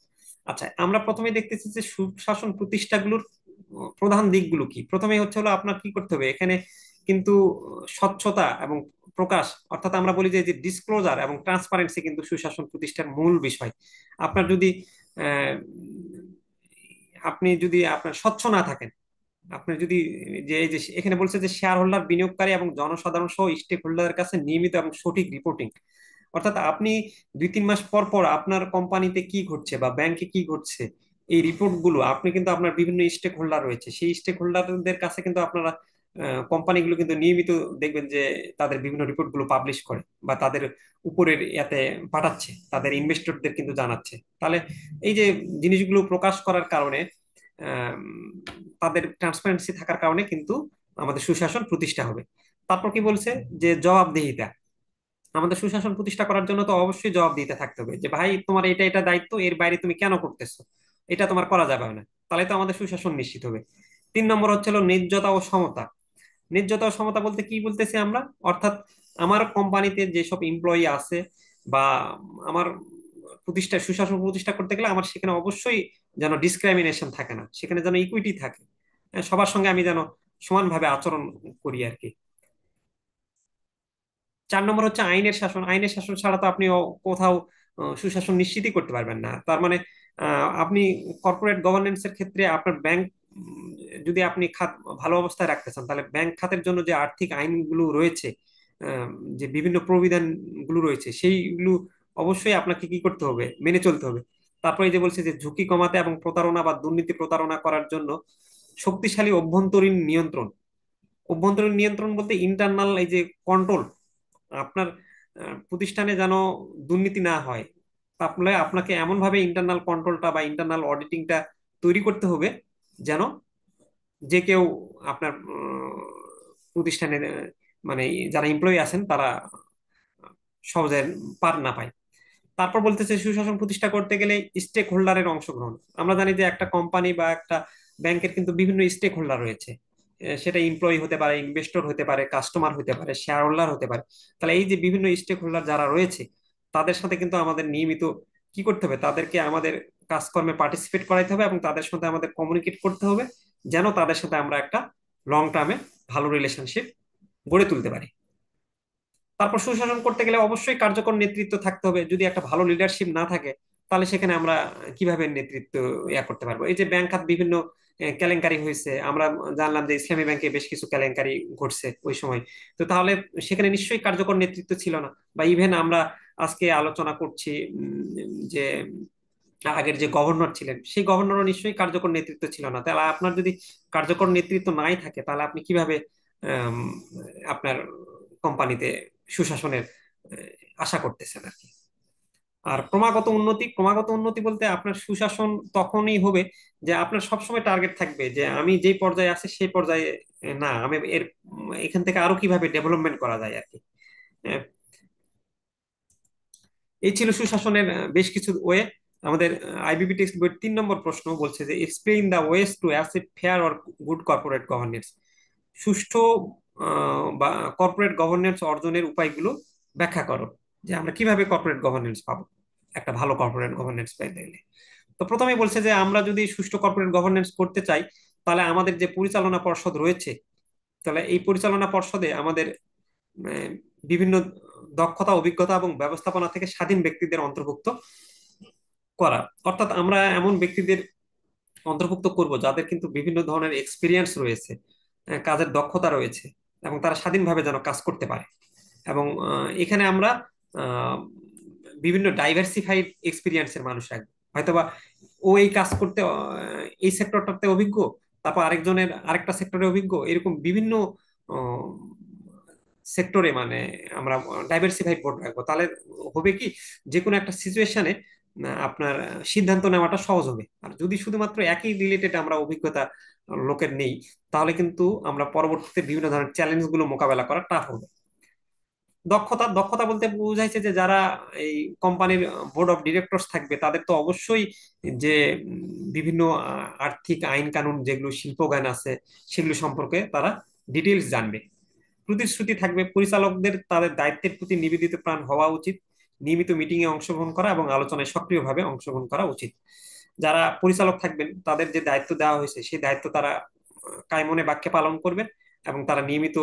আচ্ছা, আমরা প্রথমে দেখতেছি যে সুশাসন প্রতিষ্ঠাগুলোর প্রধান দিকগুলো কি। প্রথমে হচ্ছে হলো আপনার কি করতে হবে এখানে, কিন্তু স্বচ্ছতা এবং প্রকাশ, অর্থাৎ আমরা বলি যে ডিসক্লোজার এবং ট্রান্সপারেন্সি কিন্তু সুশাসন প্রতিষ্ঠার মূল বিষয়। আপনার যদি আহ, আপনি যদি আপনার স্বচ্ছ না থাকেন, আপনি যদি, যে এই যে এখানে বলছে যে শেয়ার হোল্ডার, বিনিয়োগকারী এবং জনসাধারণ সহ স্টেক হোল্ডারের কাছে নিয়মিত এবং সঠিক রিপোর্টিং, অর্থাৎ আপনি 2 3 মাস পর পর আপনার কোম্পানিতে কি ঘটছে বা ব্যাংকে কি ঘটছে, এই রিপোর্ট গুলো আপনি কিন্তু আপনার বিভিন্ন স্টেক হোল্ডার রয়েছে, সেই স্টেক হোল্ডারদের কাছে কিন্তু আপনারা কোম্পানিগুলো কিন্তু নিয়মিত দেখবেন যে তাদের বিভিন্ন রিপোর্ট গুলো পাবলিশ করে বা তাদের উপরের ইয়াতে পাঠাচ্ছে, তাদের ইনভেস্টরদের কিন্তু জানাচ্ছে। তাহলে এই যে জিনিসগুলো প্রকাশ করার কারণে, আম, তাদের ট্রান্সপারেন্সি থাকার কারণে কিন্তু আমাদের সুশাসন প্রতিষ্ঠা হবে। তারপর কি বলছে, যে জবাবদিহিতা। আমাদের সুশাসন প্রতিষ্ঠা করার জন্য তো অবশ্যই জবাবদিহিতা থাকতে হবে, যে ভাই তোমার এটা এটা দায়িত্ব, এর বাইরে তুমি কেন করতেছো, এটা তোমার করা যাবে না। তাহলে তো আমাদের সুশাসন নিশ্চিত হবে। 3 নম্বর হচ্ছে হলো ন্যায্যতা ও সমতা। ন্যায্যতা ও সমতা বলতে কি বলতেছি আমরা, অর্থাৎ আমার কোম্পানিতে যেসব এমপ্লয়ি আছে বা আমার সুশাসন প্রতিষ্ঠা করতে গেলে আমার সেখানে অবশ্যই যেন ডিসক্রিমিনেশন থাকে না, সেখানে যেন ইকুইটি থাকে। সবার সঙ্গে আমি যেন সমানভাবে আচরণ করি আর কি। 4 নম্বর হচ্ছে আইনের শাসন। আইনের শাসন ছাড়া তো আপনি কোথাও সুশাসন নিশ্চিতই করতে পারবেন না। তার মানে আপনি কর্পোরেট গভর্নেন্স এর ক্ষেত্রে আপনার ব্যাংক যদি আপনি খাত ভালো অবস্থায় রাখতে চান, তাহলে ব্যাংক খাতের জন্য যে আর্থিক আইনগুলো রয়েছে, আহ, যে বিভিন্ন প্রবিধান গুলো রয়েছে, সেইগুলো অবশ্যই আপনাকে কি করতে হবে, মেনে চলতে হবে। তারপরে এই যে বলছে যে ঝুঁকি কমাতে এবং প্রতারণা বা দুর্নীতি প্রতারণা করার জন্য শক্তিশালী অভ্যন্তরীণ নিয়ন্ত্রণ। অভ্যন্তরীণ নিয়ন্ত্রণ বলতে ইন্টারনাল এই যে কন্ট্রোল, আপনার প্রতিষ্ঠানে যেন দুর্নীতি না হয়। তাহলে আপনাকে এমন ভাবে ইন্টারনাল কন্ট্রোলটা বা ইন্টারনাল অডিটিংটা তৈরি করতে হবে যেন যে কেউ আপনার প্রতিষ্ঠানে মানে যারা এমপ্লয়ি আছেন তারা সহজে পার না পায়। তারপর বলতেছে সুশাসন প্রতিষ্ঠা করতে গেলে স্টেক হোল্ডারের অংশগ্রহণ। আমরা জানি যে একটা কোম্পানি বা একটা ব্যাংকের কিন্তু বিভিন্ন স্টেক হোল্ডার রয়েছে। সেটা এমপ্লয়ি হতে পারে, ইনভেস্টর হতে পারে, কাস্টমার হতে পারে, শেয়ার হোল্ডার হতে পারে। তাহলে এই যে বিভিন্ন স্টেক হোল্ডার যারা রয়েছে তাদের সাথে কিন্তু আমাদের নিয়মিত কি করতে হবে, তাদেরকে আমাদের কাজকর্মে পার্টিসিপেট করাইতে হবে এবং তাদের সাথে আমাদের কমিউনিকেট করতে হবে, যেন তাদের সাথে আমরা একটা লং টার্মে ভালো রিলেশনশিপ গড়ে তুলতে পারি। তারপর সুশাসন করতে গেলে অবশ্যই কার্যকর নেতৃত্ব থাকতে হবে। যদি একটা ভালো লিডারশিপ না থাকে তাহলে সেখানে আমরা কিভাবে নেতৃত্ব করতে পারবো? এই যে ব্যাংক খাত বিভিন্ন কেলেঙ্কারি হয়েছে, আমরা জানলাম যে ইসলামী ব্যাংকে বেশ কিছু কেলেঙ্কারি ঘটছে ওই সময়। তো তাহলে সেখানে নিশ্চয়ই কার্যকর নেতৃত্ব ছিল না। বা ইভেন আমরা আজকে আলোচনা করছি যে আগের যে গভর্নর ছিলেন সেই গভর্নরও নিশ্চয়ই কার্যকর নেতৃত্ব ছিল না। তাহলে আপনার যদি কার্যকর নেতৃত্ব নাই থাকে তাহলে আপনি কিভাবে আম, আপনার কোম্পানিতে সুশাসনের আশা করতেছেন আর কি? আর ক্রমাগত উন্নতি বলতে আপনার সুশাসন তখনই হবে যে আপনার সবসময় টার্গেট থাকবে যে আমি যেই পর্যায়ে আছি সেই পর্যায়ে না, আমি এখান থেকে আরো কিভাবে ডেভেলপমেন্ট করা যায় আর কি। আহ, এই ছিল সুশাসনের বেশ কিছু ওয়ে। আমাদের আইবিপি টেক্সট বইয়ের 3 নম্বর প্রশ্ন বলছে যে explain the OS to achieve fair or good corporate governance. সুষ্ঠু বা কর্পোরেট গভর্নেন্স অর্জনের উপায়গুলো ব্যাখ্যা করো, যে আমরা কিভাবে কর্পোরেট গভর্নেন্স পাবো, একটা ভালো কর্পোরেট গভর্নেন্স পেতে গেলে। তো প্রথমেই বলছে যে আমরা যদি সুষ্ঠু কর্পোরেট গভর্নেন্স করতে চাই তাহলে আমাদের যে পরিচালনা পর্ষদ রয়েছে, তাহলে এই পরিচালনা পর্ষদে আমাদের আহ, বিভিন্ন দক্ষতা, অভিজ্ঞতা এবং ব্যবস্থাপনা থেকে স্বাধীন ব্যক্তিদের অন্তর্ভুক্ত করা। অর্থাৎ আমরা এমন ব্যক্তিদের অন্তর্ভুক্ত করব যাদের কিন্তু বিভিন্ন ধরনের এক্সপিরিয়েন্স রয়েছে, কাজের দক্ষতা রয়েছে, এবং তারা স্বাধীনভাবে যেন কাজ করতে পারে। এবং এখানে আমরা আহ, বিভিন্ন ডাইভার্সিফাইড এক্সপিরিয়েন্সের মানুষ রাখবো। হয়তোবা ও এই কাজ করতে এই সেক্টরটাতে অভিজ্ঞ, তারপর আরেকজনের আরেকটা সেক্টরে অভিজ্ঞ, এরকম বিভিন্ন সেক্টরে মানে আমরা ডাইভার্সিফাইড বোর্ড রাখবো। তাহলে হবে কি, যে কোনো একটা সিচুয়েশনে আপনার সিদ্ধান্ত নেওয়াটা সহজ হবে। আর যদি শুধুমাত্র একই রিলেটেড আমরা অভিজ্ঞতা লোকের নেই তাহলে কিন্তু আমরা পরবর্তীতে বিভিন্ন ধরনের চ্যালেঞ্জ গুলো মোকাবেলা করা টাফ হবে। দক্ষতা দক্ষতা বলতে বোঝাইছে যে যারা এই কোম্পানির বোর্ড অফ ডিরেক্টরস থাকবে তাদের তো অবশ্যই যে বিভিন্ন আর্থিক আইন কানুন যেগুলো শিল্প জ্ঞান আছে সেগুলো সম্পর্কে তারা ডিটেলস জানবে। প্রতিশ্রুতি থাকবে, পরিচালকদের তাদের দায়িত্বের প্রতি নিবেদিত প্রাণ হওয়া উচিত, নিয়মিত মিটিং এ অংশগ্রহণ করা এবং আলোচনায় সক্রিয়ভাবে অংশগ্রহণ করা উচিত। যারা পরিচালক থাকবেন তাদের যে দায়িত্ব দেওয়া হয়েছে সেই দায়িত্ব তারা কায়মনে বাক্যে পালন করবেন, এবং তারা নিয়মিত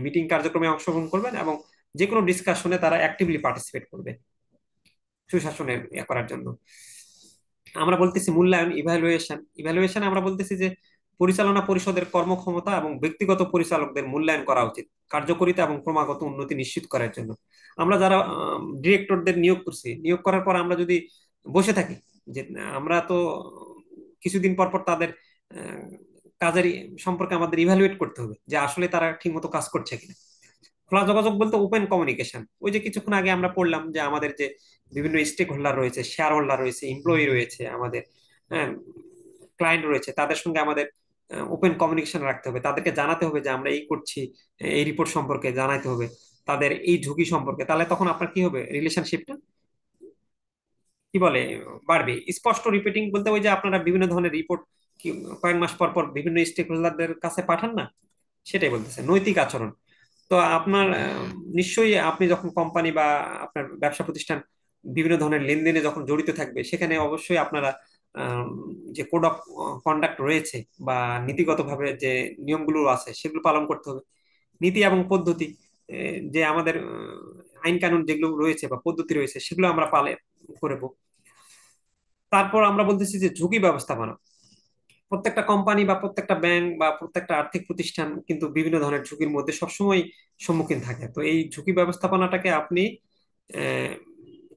মিটিং কার্যক্রমে অংশগ্রহণ করবেন এবং যে কোনো ডিসকাশনে তারা অ্যাক্টিভলি পার্টিসিপেট করবে সুশাসনের করার জন্য। আমরা বলতেছি মূল্যায়ন, ইভ্যালুয়েশন। ইভ্যালুয়েশন আমরা বলতেছি যে পরিচালনা পরিষদের কর্মক্ষমতা এবং ব্যক্তিগত পরিচালকদের মূল্যায়ন করা উচিত কার্যকারিতা এবং ক্রমাগত উন্নতি নিশ্চিত করার জন্য। আমরা যারা ডিরেক্টরদের নিয়োগ করছি, নিয়োগ করার পর আমরা যদি বসে থাকি যে আমরা তো কিছুদিন পর পর তাদের আহ, কাজের সম্পর্কে আমাদের ইভ্যালুয়েট করতে হবে যে আসলে তারা ঠিকমতো কাজ করছে কিনা। খোলা যোগাযোগ বলতে ওপেন কমিউনিকেশন। ওই যে কিছুক্ষণ আগে আমরা পড়লাম যে আমাদের যে বিভিন্ন স্টেক হোল্ডার রয়েছে, শেয়ার হোল্ডার রয়েছে, এমপ্লয়ি রয়েছে, আমাদের ক্লায়েন্ট রয়েছে, তাদের সঙ্গে আমাদের ওপেন কমিউনিকেশন রাখতে হবে। তাদেরকে জানাতে হবে যে আমরা এই করছি, এই রিপোর্ট সম্পর্কে জানাতে হবে, তাদের এই ঝুঁকি সম্পর্কে। তাহলে তখন আপনার কি হবে, রিলেশনশিপটা কি বলে বাড়বে। স্পষ্ট রিপোর্টিং বলতে ওই যে আপনারা বিভিন্ন ধরনের রিপোর্ট কয়েক মাস পর পর বিভিন্ন স্টেক হোল্ডারদের কাছে পাঠান না, সেটাই বলতেছে নৈতিক আচরণ। তো আপনার নিশ্চয়ই আপনি যখন কোম্পানি বা আপনার ব্যবসা প্রতিষ্ঠান বিভিন্ন ধরনের লেনদেনে যখন জড়িত থাকবে সেখানে অবশ্যই আপনারা আম, যে কোড অফ কন্ডাক্ট রয়েছে বা নীতিগতভাবে যে নিয়মগুলো আছে সেগুলো পালন করতে হবে। নীতি এবং পদ্ধতি, যে আমাদের আইন কানুন যেগুলো রয়েছে বা পদ্ধতি রয়েছে সেগুলো আমরা পালন করব। তারপর আমরা বলতেছি যে ঝুঁকি ব্যবস্থাপনা। প্রত্যেকটা কোম্পানি বা প্রত্যেকটা ব্যাংক বা প্রত্যেকটা আর্থিক প্রতিষ্ঠান কিন্তু বিভিন্ন ধরনের ঝুঁকির মধ্যে সবসময় সম্মুখীন থাকে। তো এই ঝুঁকি ব্যবস্থাপনাটাকে আপনি আহ,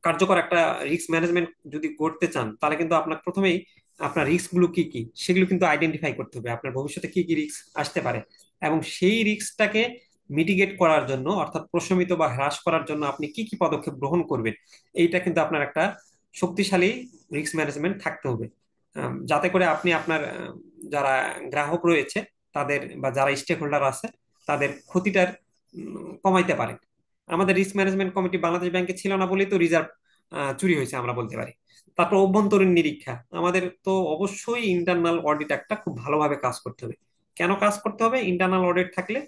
কার্যকর একটা রিস্ক ম্যানেজমেন্ট যদি করতে চান তাহলে কিন্তু আপনার প্রথমেই আপনার রিস্ক গুলো কি কি সেগুলো কিন্তু আইডেন্টিফাই করতে হবে, আপনার ভবিষ্যতে কি কি রিস্ক আসতে পারে। এবং সেই রিস্কটাকে মিটিগেট করার জন্য অর্থাৎ প্রশমিত বা হ্রাস করার জন্য আপনি কি কি পদক্ষেপ গ্রহণ করবেন, এইটা কিন্তু আপনার একটা শক্তিশালী রিস্ক ম্যানেজমেন্ট থাকতে হবে। যাতে করে আপনি আপনার যারা গ্রাহক রয়েছে তাদের বা যারা স্টেক হোল্ডার আছে তাদের ক্ষতিটার কমাইতে পারেন। আমাদের রিস্ক ম্যানেজমেন্ট কমিটি বাংলাদেশ ব্যাংকে ছিল না বলেই তো রিজার্ভ চুরি হয়েছে আমরা বলতে পারি। তারপর অভ্যন্তরীণ নিরীক্ষা, আমাদের তো অবশ্যই ইন্টারনাল অডিট একটা খুব ভালোভাবে কাজ করতে হবে। কেন কাজ করতে হবে? ইন্টারনাল অডিট থাকলে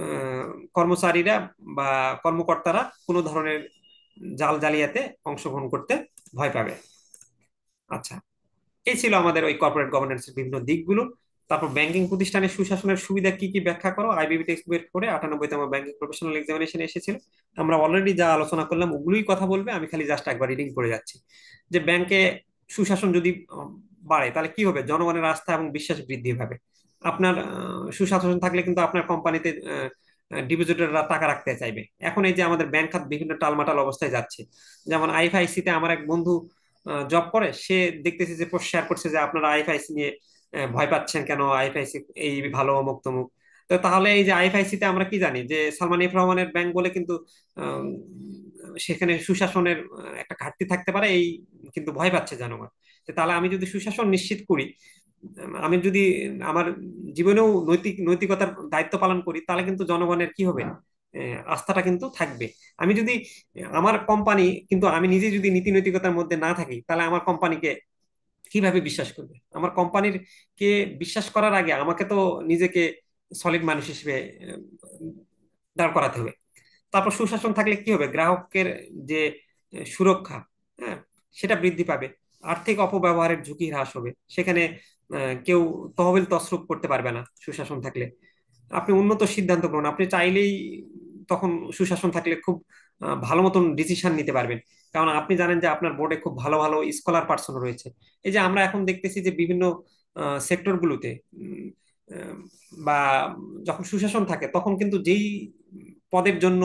আহ, কর্মচারীরা বা কর্মকর্তারা কোনো ধরনের জাল জালিয়াতে অংশগ্রহণ করতে ভয় পাবে। আচ্ছা, এই ছিল আমাদের ওই কর্পোরেট গভর্নেন্সের বিভিন্ন দিকগুলো। তারপর ব্যাংকিং প্রতিষ্ঠানের সুশাসনের সুবিধা কি কি ব্যাখ্যা করো, আইবিবি টেক্সট বইয়ের করে 98তম ব্যাংকিং প্রফেশনাল এক্সামিনেশন এসেছিল। আমরা অলরেডি যা আলোচনা করলাম ওগুলোই কথা বলবে, আমি খালি জাস্ট একবার রিডিং করে যাচ্ছি। যে ব্যাংকে সুশাসন যদি বাড়ে তাহলে কি হবে? জনগণের আস্থা এবং বিশ্বাস বৃদ্ধি পাবে। আপনার সুশাসন থাকলে কিন্তু আপনার কোম্পানিতে ডিপোজিটররা টাকা রাখতে চাইবে। এখন এই যে আমাদের ব্যাংক খাত বিভিন্ন টালমাটাল অবস্থায় যাচ্ছে, যেমন আইএফআইসি তে আমার এক বন্ধু জব করে, সে দেখতেছে যে পোস্ট শেয়ার করছে যে আপনারা আইএফআইসি নিয়ে ভয় পাচ্ছেন কেন, আইএফআইসি এই ভালো অমুক তমুক। তো তাহলে এই যে আইএফআইসি তে আমরা কি জানি যে সালমান এফ রহমানের ব্যাংক বলে কিন্তু আম, সেখানে সুশাসনের একটা ঘাটতি থাকতে পারে, এই কিন্তু ভয় পাচ্ছে জনগণ। তো তাহলে আমি যদি সুশাসন নিশ্চিত করি, আমি যদি আমার জীবনেও নৈতিকতার দায়িত্ব পালন করি, তাহলে কিন্তু জনগণের কি হবে? আস্থাটা কিন্তু থাকবে। আমি যদি আমার কোম্পানি কিন্তু আমি নিজে যদি নীতি নৈতিকতার মধ্যে না থাকি, তাহলে আমার কোম্পানিকে কিভাবে বিশ্বাস করবে? আমার কোম্পানির কে বিশ্বাস করার আগে আমাকে তো নিজেকে সলিড মানুষ হিসেবে দাঁড় করাতে হবে। তারপর সুশাসন থাকলে কি হবে? গ্রাহকের যে সুরক্ষা, হ্যাঁ, সেটা বৃদ্ধি পাবে। আর্থিক অপব্যবহারের ঝুঁকি হ্রাস হবে। সেখানে কেউ তহবিল তছরূপ করতে পারবে না সুশাসন থাকলে। আপনি উন্নত সিদ্ধান্ত গ্রহণ, আপনি চাইলেই তখন সুশাসন থাকলে খুব ভালো মতন ডিসিশন নিতে পারবেন। কারণ আপনি জানেন যে আপনার বোর্ডে খুব ভালো ভালো স্কলার পার্সন রয়েছে। এই যে আমরা এখন দেখতেছি যে বিভিন্ন সেক্টর গুলোতে বা যখন সুশাসন থাকে তখন কিন্তু যেই পদের জন্য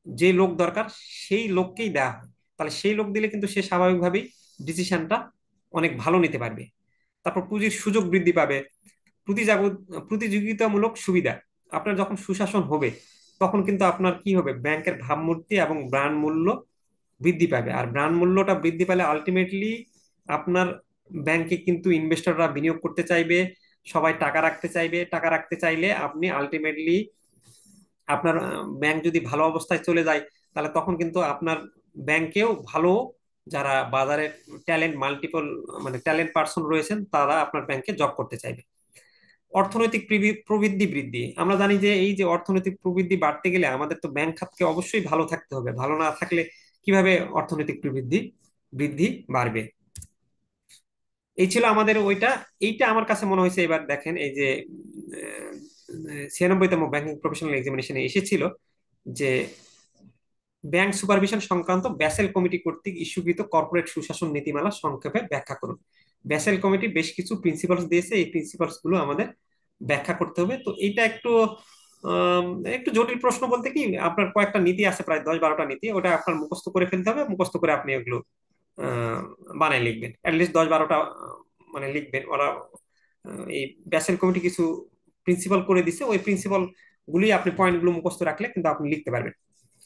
যে লোক দরকার সেই লোককেই দেওয়া হয়। তাহলে সেই লোক দিলে কিন্তু সে স্বাভাবিকভাবেই ডিসিশনটা অনেক ভালো নিতে পারবে। তারপর পুঁজির সুযোগ বৃদ্ধি পাবে। প্রতিযোগিতামূলক সুবিধা, আপনার যখন সুশাসন হবে তখন কিন্তু আপনার কি হবে? ব্যাংকের ভাবমূর্তি এবং ব্র্যান্ড মূল্য বৃদ্ধি পাবে। আর ব্র্যান্ড মূল্যটা বৃদ্ধি পেলে আলটিমেটলি আপনার ব্যাংকে কিন্তু ইনভেস্টররা বিনিয়োগ করতে চাইবে, সবাই টাকা রাখতে চাইবে। টাকা রাখতে চাইলে আপনি আলটিমেটলি আপনার ব্যাংক যদি ভালো অবস্থায় চলে যায়, তাহলে তখন কিন্তু আপনার ব্যাংকেও ভালো যারা বাজারে ট্যালেন্ট মাল্টিপল মানে ট্যালেন্ট পার্সন রয়েছেন তারা আপনার ব্যাংকে জব করতে চাইবে। অর্থনৈতিক প্রবৃদ্ধি বৃদ্ধি, আমরা জানি যে এই যে অর্থনৈতিক প্রবৃদ্ধি বাড়তে গেলে আমাদের তো ব্যাংক খাতকে অবশ্যই ভালো থাকতে হবে। ভালো না থাকলে কিভাবে অর্থনৈতিক প্রবৃদ্ধি বৃদ্ধি বাড়বে? এই ছিল আমাদের ওইটা। এইটা আমার কাছে মনে হয়েছে, এবার দেখেন এই যে 96তম ব্যাংকিং প্রফেশনাল এক্সামিনেশনে এসেছিল যে ব্যাংক সুপারভিশন সংক্রান্ত ব্যাসেল কমিটি কর্তৃক ইস্যুকৃত কর্পোরেট সুশাসন নীতিমালা সংক্ষেপে ব্যাখ্যা করুন। ব্যাসেল কমিটি বেশ কিছু প্রিন্সিপালস দিয়েছে, এই প্রিন্সিপালস গুলো আমাদের ব্যাখ্যা করতে হবে। তো এইটা একটু আম, একটু জটিল প্রশ্ন বলতে কি, আপনার কয়েকটা নীতি আছে, প্রায় 10-12টা নীতি, ওটা আপনার মুখস্থ করে ফেলতে হবে। মুখস্থ করে আপনি ওগুলো বানায় লিখবেন, অ্যাটলিস্ট 10-12টা মানে লিখবেন। ওরা এই ব্যাসেল কমিটি কিছু প্রিন্সিপাল করে দিছে, ওই প্রিন্সিপাল গুলি আপনি পয়েন্ট গুলো মুখস্থ রাখলে কিন্তু আপনি লিখতে পারবেন।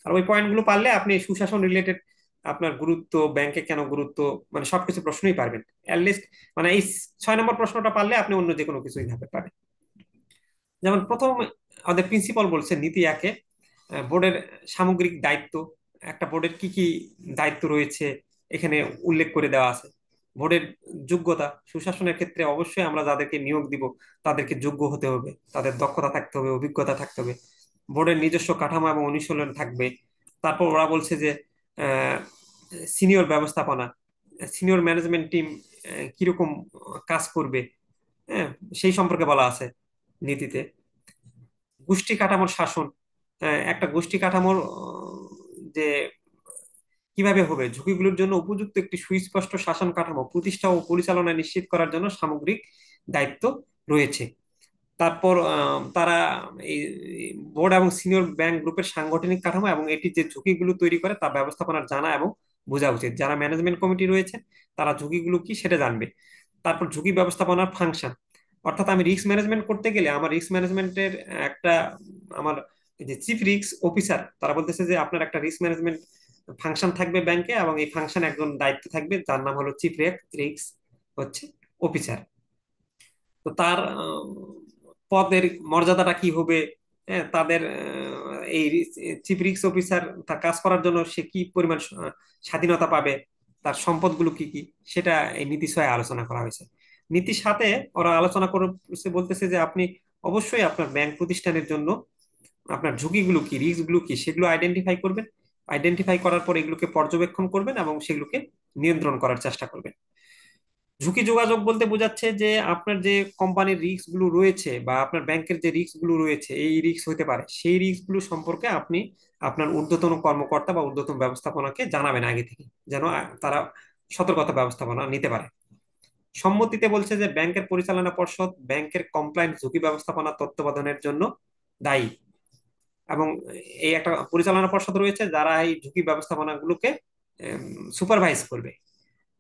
আর ওই পয়েন্ট গুলো পারলে আপনি সুশাসন রিলেটেড আপনার গুরুত্ব, ব্যাংকে কেন গুরুত্ব, মানে সবকিছু প্রশ্নই পারবেন অ্যাটলিস্ট। মানে এই 6 নম্বর প্রশ্নটা পারলে আপনি অন্য যে কোনো কিছুই ভাবে পাবেন। যেমন প্রথম আমাদের প্রিন্সিপাল বলছে নীতি একে, বোর্ডের সামগ্রিক দায়িত্ব, একটা বোর্ডের কি কি দায়িত্ব রয়েছে এখানে উল্লেখ করে দেওয়া আছে। বোর্ডের যোগ্যতা, সুশাসনের ক্ষেত্রে অবশ্যই আমরা যাদেরকে নিয়োগ দিব তাদেরকে যোগ্য হতে হবে, তাদের দক্ষতা থাকতে হবে, অভিজ্ঞতা থাকতে হবে। বোর্ডের নিজস্ব কাঠামো এবং অনুশীলন থাকবে। তারপর ওরা বলছে যে সিনিয়র ব্যবস্থাপনা, সিনিয়র ম্যানেজমেন্ট টিম কিরকম কাজ করবে, হ্যাঁ, সেই সম্পর্কে বলা আছে নীতিতে। গোষ্ঠী কাঠামোর শাসন, একটা গোষ্ঠী কাঠামোর যে কিভাবে হবে, ঝুঁকিগুলোর জন্য উপযুক্ত একটি সুস্পষ্ট শাসন কাঠামো প্রতিষ্ঠা ও পরিচালনা নিশ্চিত করার জন্য সামগ্রিক দায়িত্ব রয়েছে। তারপর তারা এই বোর্ড এবং সিনিয়র ব্যাংক গ্রুপের সাংগঠনিক কাঠামো এবং এটি যে ঝুঁকিগুলো তৈরি করে তা ব্যবস্থাপনার জানা এবং বোঝা উচিত। যারা ম্যানেজমেন্ট কমিটি রয়েছে তারা ঝুঁকিগুলো কি সেটা জানবে। তারপর ঝুঁকি ব্যবস্থাপনার ফাংশন, অর্থাৎ আমি রিস্ক ম্যানেজমেন্ট করতে গেলে আমার রিস্ক ম্যানেজমেন্টের একটা আমার এই যে চিফ রিস্ক অফিসার, তারা বলতেছে যে আপনার একটা রিস্ক ম্যানেজমেন্ট ফাংশন থাকবে ব্যাংকে, এবং এই ফাংশন একজন দায়িত্ব থাকবে যার নাম হলো চিফ রিস্ক হচ্ছে অফিসার। তো তার পদের মর্যাদাটা কি হবে, হ্যাঁ, তাদের এই চিফ রিস্ক অফিসার তার কাজ করার জন্য সে কি পরিমাণ স্বাধীনতা পাবে, তার সম্পদগুলো কি কি, সেটা এই নীতি ছয়ে আলোচনা করা হয়েছে। নীতির সাথে ওরা আলোচনা করছে, বলতেছে যে আপনি অবশ্যই আপনার ব্যাংক প্রতিষ্ঠানের জন্য আপনার ঝুঁকিগুলো কি, রিস্ক গুলো কি, সেগুলো আইডেন্টিফাই করবেন। আইডেন্টিফাই করার পর এগুলোকে পর্যবেক্ষণ করবেন এবং সেগুলোকে নিয়ন্ত্রণ করার চেষ্টা করবেন। ঝুঁকি যোগাযোগ বলতে বোঝাচ্ছে যে আপনার যে কোম্পানির রিস্ক গুলো রয়েছে বা আপনার ব্যাংকের যে রিস্ক গুলো রয়েছে, এই রিস্ক হতে পারে, সেই রিস্ক গুলো সম্পর্কে আপনি আপনার ঊর্ধ্বতন কর্মকর্তা বা ঊর্ধ্বতন ব্যবস্থাপনাকে জানাবেন আগে থেকে, যেন তারা সতর্কতা ব্যবস্থাপনা নিতে পারে। সম্মতিতে বলছে যে ব্যাংকের পরিচালনা পর্ষদ ব্যাংকের কমপ্লায়েন্স ঝুঁকি ব্যবস্থাপনা তত্ত্বাবধানের জন্য দায়ী, এবং এই একটা পরিচালনা পর্ষদ রয়েছে যারা এই ঝুঁকি ব্যবস্থাপনাগুলোকে সুপারভাইজ করবে।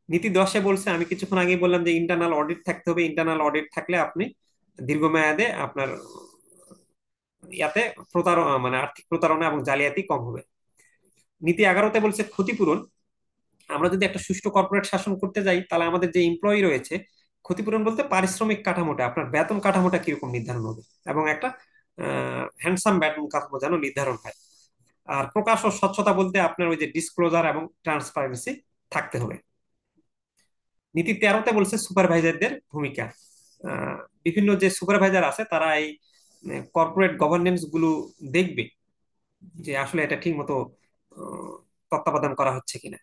নীতি 10-এ বলছে, আমি কিছুক্ষণ আগেই বললাম যে ইন্টারনাল অডিট থাকতে হবে। ইন্টারনাল অডিট থাকলে আপনি দীর্ঘমেয়াদে আপনার ইয়াতে প্রতারণা, মানে আর্থিক প্রতারণা এবং জালিয়াতি কম হবে। নীতি 11-তে বলছে ক্ষতিপূরণ। আমরা যদি একটা সুষ্ঠু কর্পোরেট শাসন করতে যাই, তাহলে আমাদের যে এমপ্লয়ি রয়েছে, ক্ষতিপূরণ বলতে পারিশ্রমিক কাঠামোটা, আপনার বেতন কাঠামোটা কিরকম নির্ধারণ হবে, এবং একটা হ্যান্ডসাম বেতন কাঠামো যেন নির্ধারণ হয়। আর প্রকাশ ও স্বচ্ছতা বলতে আপনার ওই যে ডিসক্লোজার এবং ট্রান্সপারেন্সি থাকতে হবে। নীতি 13-তে বলছে সুপারভাইজারদের ভূমিকা। আহ, বিভিন্ন যে সুপারভাইজার আছে তারা এই কর্পোরেট গভর্নেন্স গুলো দেখবে, যে আসলে এটা ঠিক মতো তত্ত্বাবধান করা হচ্ছে কিনা,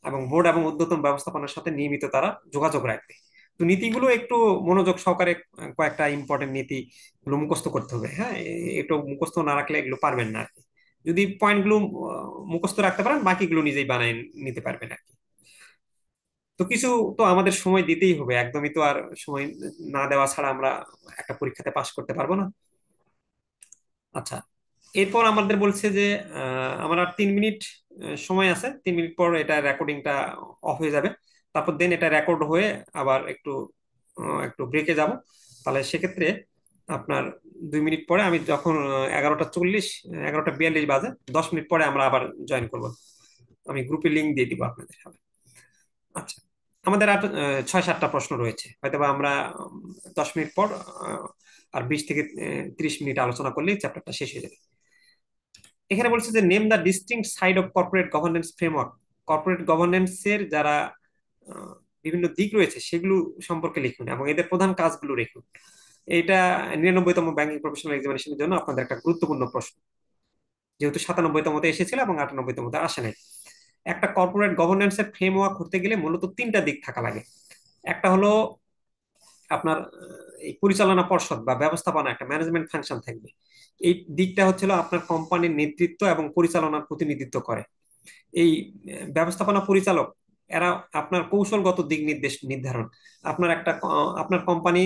এবং বোর্ড এবং ঊর্ধ্বতন ব্যবস্থাপনার সাথে নিয়মিত তারা যোগাযোগ রাখবে। তো নীতিগুলো একটু মনোযোগ সহকারে কয়েকটা ইম্পর্টেন্ট নীতি গুলো মুখস্থ করতে হবে। হ্যাঁ, একটু মুখস্থ না রাখলে এগুলো পারবেন না আর কি। যদি পয়েন্ট গুলো মুখস্থ রাখতে পারেন, বাকিগুলো নিজেই বানায় নিতে পারবেন আর কি। তো কিছু তো আমাদের সময় দিতেই হবে, একদমই তো আর সময় না দেওয়া ছাড়া আমরা একটা পরীক্ষাতে পাশ করতে পারবো না। আচ্ছা, এরপর আমাদের বলছে যে আমার আর 3 মিনিট সময় আছে। 3 মিনিট পর এটা রেকর্ডিংটা অফ হয়ে যাবে। তারপর দেন এটা রেকর্ড হয়ে আবার একটু একটু ব্রেকে যাব। তাহলে সেক্ষেত্রে আপনার 2 মিনিট পরে, আমি যখন 11টা 40, 11টা 42 বাজে, 10 মিনিট পরে আমরা আবার জয়েন করব। আমি গ্রুপে লিংক দিয়ে দিব আপনাদের। আচ্ছা, আমাদের আর 6-7টা প্রশ্ন রয়েছে, হয়তোবা আমরা 10 মিনিট পর আর 20 থেকে 30 মিনিট আলোচনা করলেই চ্যাপ্টারটা শেষ হয়ে যাবে। এখানে বলছে যে name the distinct side of corporate governance framework. Corporate গভর্নেন্সের যারা আহ, বিভিন্ন দিক রয়েছে সেগুলো সম্পর্কে লিখুন এবং এদের প্রধান কাজগুলো লিখুন। এটা 99তম ব্যাংকিং প্রফেশনাল এক্সামিনেশনের জন্য আপনাদের একটা গুরুত্বপূর্ণ প্রশ্ন, যেহেতু 97তমতে এসেছিল এবং 98তমতে আসে নাই। একটা কর্পোরেট গভর্নেন্স এর ফ্রেমওয়ার্ক করতে গেলে মূলত 3টা দিক থাকা লাগে। একটা হলো আপনার এই পরিচালনা পর্ষদ বা ব্যবস্থাপনা, একটা ম্যানেজমেন্ট ফাংশন থাকবে। এই দিকটা হচ্ছিল আপনার কোম্পানির নেতৃত্ব এবং পরিচালনার প্রতিনিধিত্ব করে। এই ব্যবস্থাপনা পরিচালক এরা আপনার কৌশলগত দিক নির্দেশ নির্ধারণ, আপনার একটা আপনার কোম্পানি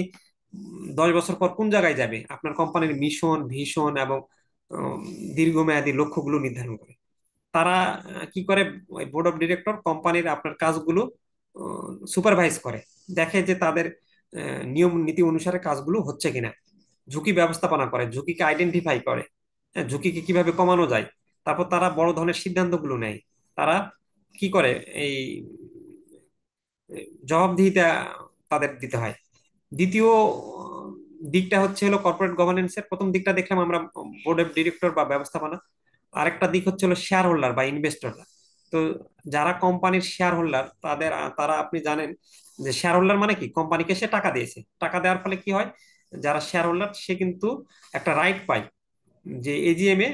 10 বছর পর কোন জায়গায় যাবে, আপনার কোম্পানির মিশন ভিশন এবং উম, দীর্ঘমেয়াদী লক্ষ্যগুলো নির্ধারণ করে। তারা কি করে, বোর্ড অফ ডিরেক্টর কোম্পানির আপনার কাজগুলো সুপারভাইজ করে, দেখে যে তাদের নিয়ম নীতি অনুসারে কাজগুলো হচ্ছে কিনা। ঝুঁকি ব্যবস্থাপনা করে, ঝুঁকিকে আইডেন্টিফাই করে, হ্যাঁ, ঝুঁকিকে কিভাবে কমানো যায়। তারপর তারা বড় ধরনের সিদ্ধান্তগুলো নেয়। তারা কি করে, এই জবাবদিহিতা তাদের দিতে হয়। দ্বিতীয় দিকটা হচ্ছে হলো কর্পোরেট গভর্নেন্সের, প্রথম দিকটা দেখলাম আমরা বোর্ড অফ ডিরেক্টর বা ব্যবস্থাপনা। আরেকটা দিক হচ্ছে হলো শেয়ার হোল্ডার বা ইনভেস্টররা। তো যারা কোম্পানির শেয়ার হোল্ডার, তারা আপনি জানেন যে শেয়ার হোল্ডার মানে কি, কোম্পানিকে সে টাকা দিয়েছে, টাকা দেওয়ার ফলে কি হয়, যারা শেয়ার হোল্ডার সে কিন্তু একটা রাইট পায়, যে এজিএম এ,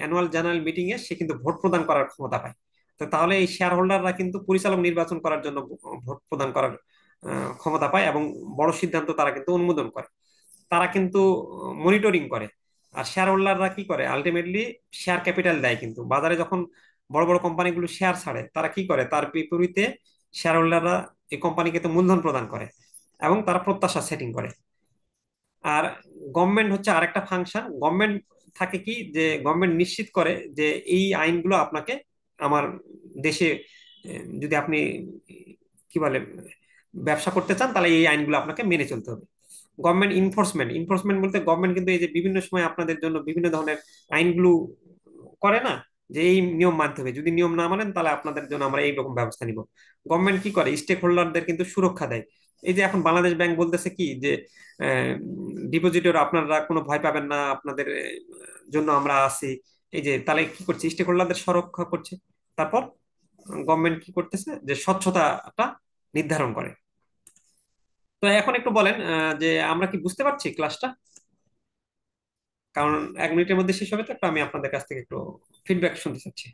অ্যানুয়াল জেনারেল মিটিং এ সে কিন্তু ভোট প্রদান করার ক্ষমতা পায়। তো তাহলে এই শেয়ার হোল্ডাররা কিন্তু পরিচালক নির্বাচন করার জন্য ভোট প্রদান করার ক্ষমতা পায়, এবং বড় সিদ্ধান্ত তারা কিন্তু অনুমোদন করে, তারা কিন্তু মনিটরিং করে। আর শেয়ার হোল্ডাররা কি করে, আলটিমেটলি শেয়ার ক্যাপিটাল দেয়। কিন্তু বাজারে যখন বড় বড় কোম্পানিগুলো শেয়ার ছাড়ে, তারা কি করে, তার বিপরীতে শেয়ার হোল্ডাররা এই কোম্পানিকে তো মূলধন প্রদান করে এবং তারা প্রত্যাশা সেটিং করে। আর গভর্নমেন্ট হচ্ছে আরেকটা ফাংশন। গভর্নমেন্ট থাকে কি, যে গভর্নমেন্ট নিশ্চিত করে যে এই আইনগুলো আপনাকে আমার দেশে যদি আপনি কি বলে ব্যবসা করতে চান, তাহলে এই আইনগুলো আপনাকে মেনে চলতে হবে। গভর্নমেন্ট ইনফোর্সমেন্ট, ইনফোর্সমেন্ট বলতে গভর্নমেন্ট কিন্তু এই যে বিভিন্ন সময় আপনাদের জন্য বিভিন্ন ধরনের আইনগুলো করে না, যে এই নিয়ম মানতে হবে, যদি নিয়ম না মানেন তাহলে আপনাদের জন্য আমরা এইরকম ব্যবস্থা নিব। গভর্নমেন্ট কি করে, স্টেক হোল্ডারদের কিন্তু সুরক্ষা দেয়। এই যে এখন বাংলাদেশ ব্যাংক বলতেছে কি যে ডিপোজিটর আপনারা কোনো ভয় পাবেন না, আপনাদের জন্য আমরা আছি। এই যে তাহলে কি করছে, স্টেক হোল্ডারদের সুরক্ষা করছে। তারপর গভর্নমেন্ট কি করতেছে, যে স্বচ্ছতাটা নির্ধারণ করে। তো এখন একটু বলেন যে আমরা কি বুঝতে পারছি ক্লাসটা? কারণ 1 মিনিটের মধ্যে শেষ হবে, তো একটু আমি আপনাদের কাছ থেকে একটু ফিডব্যাক শুনতে চাচ্ছি।